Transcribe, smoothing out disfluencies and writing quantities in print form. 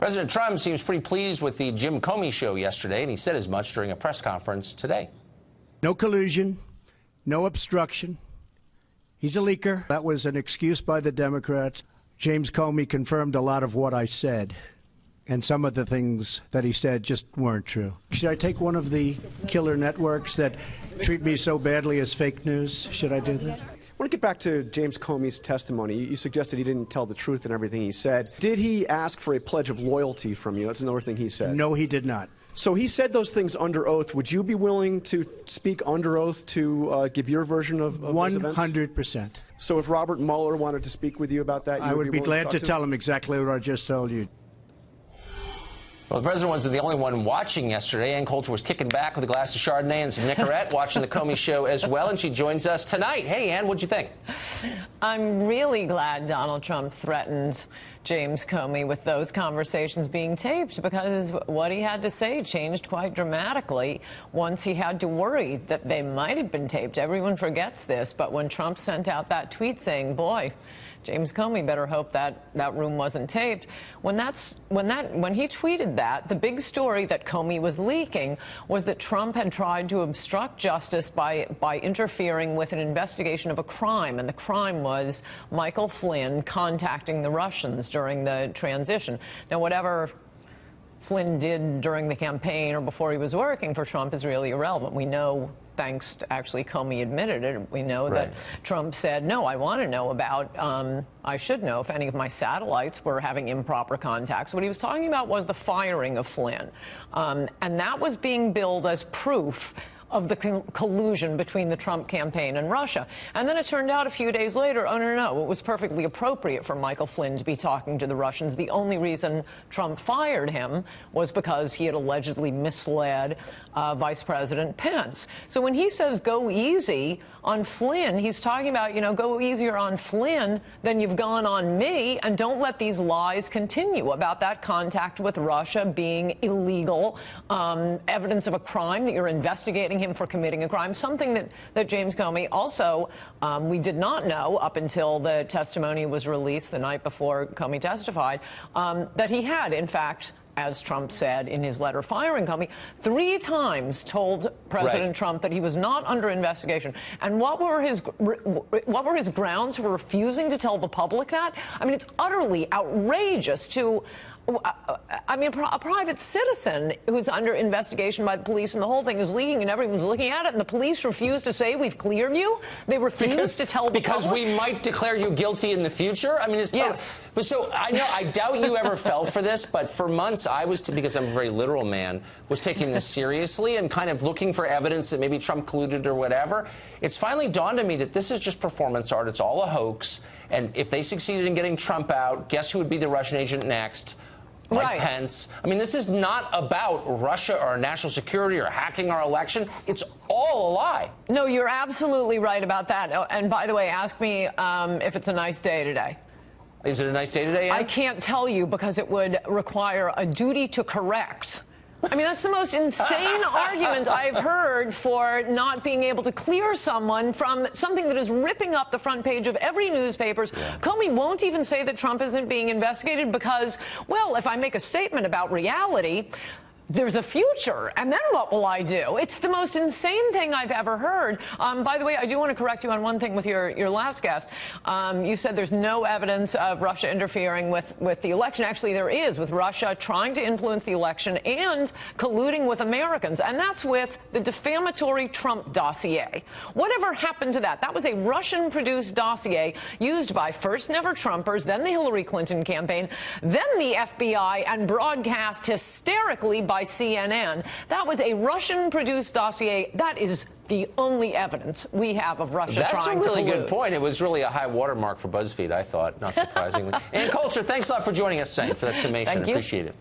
President Trump seems pretty pleased with the Jim Comey show yesterday, and he said as much during a press conference today. No collusion, no obstruction. He's a leaker. That was an excuse by the Democrats. James Comey confirmed a lot of what I said, and some of the things that he said just weren't true. Should I take one of the killer networks that treat me so badly as fake news? Should I do that? I want to get back to James Comey's testimony. You suggested he didn't tell the truth in everything he said. Did he ask for a pledge of loyalty from you? That's another thing he said. No, he did not. So he said those things under oath. Would you be willing to speak under oath to give your version of those events? 100%. So if Robert Mueller wanted to speak with you about that, I would be glad to tell him exactly what I just told you. Well, the president wasn't the only one watching yesterday. Ann Coulter was kicking back with a glass of Chardonnay and some Nicorette watching the Comey show as well, and she joins us tonight. Hey, Ann, what'd you think? I'm really glad Donald Trump threatened James Comey with those conversations being taped, because what he had to say changed quite dramatically once he had to worry that they might have been taped. Everyone forgets this, but when Trump sent out that tweet saying, boy, James Comey better hope that room wasn't taped. When he tweeted that, the big story that Comey was leaking was that Trump had tried to obstruct justice by interfering with an investigation of a crime, and the crime was Michael Flynn contacting the Russians during the transition. Now, whatever Flynn did during the campaign or before he was working for Trump is really irrelevant. We know, thanks to actually Comey admitted it, we know that Trump said, no, I want to know about, I should know if any of my satellites were having improper contacts. What he was talking about was the firing of Flynn. And that was being billed as proof of the collusion between the Trump campaign and Russia. And then it turned out a few days later, oh, no, it was perfectly appropriate for Michael Flynn to be talking to the Russians. The only reason Trump fired him was because he had allegedly misled Vice President Pence. So when he says go easy on Flynn, he's talking about, you know, go easier on Flynn than you've gone on me, and don't let these lies continue about that contact with Russia being illegal, evidence of a crime, that you're investigating him for committing a crime, something that James Comey also, we did not know up until the testimony was released the night before Comey testified, that he had, in fact, as Trump said in his letter firing Comey, 3 times told President Trump that he was not under investigation. And what were his grounds for refusing to tell the public that? I mean, it's utterly outrageous to, I mean, a private citizen who's under investigation by the police, and the whole thing is leaking and everyone's looking at it, and the police refuse to say, we've cleared you? They refuse to tell the public? Because we might declare you guilty in the future? I mean, it's yes. But so, I doubt you ever fell for this, but for months I was, because I'm a very literal man, was taking this seriously and kind of looking for evidence that maybe Trump colluded or whatever. It's finally dawned on me that this is just performance art. It's all a hoax. And if they succeeded in getting Trump out, guess who would be the Russian agent next? Mike Pence. I mean, this is not about Russia or national security or hacking our election. It's all a lie. No, you're absolutely right about that. Oh, and by the way, ask me if it's a nice day today. Is it a nice day today, Ann? I can't tell you, because it would require a duty to correct. I mean, that's the most insane argument I've heard for not being able to clear someone from something that is ripping up the front page of every newspaper. Comey won't even say that Trump isn't being investigated because, well, if I make a statement about reality, there's a future, and then what will I do? It's the most insane thing I've ever heard. By the way, I do want to correct you on one thing with your last guest. You said there's no evidence of Russia interfering with the election. Actually, there is, with Russia trying to influence the election and colluding with Americans, and that's with the defamatory Trump dossier. Whatever happened to that? That was a Russian-produced dossier used by first never Trumpers, then the Hillary Clinton campaign, then the FBI, and broadcast hysterically by CNN. That was a Russian-produced dossier. That is the only evidence we have of Russia trying to collude. That's a really good point. It was really a high watermark for BuzzFeed, I thought, not surprisingly. Ann Coulter, thanks a lot for joining us tonight for that summation. Thank you. Appreciate it.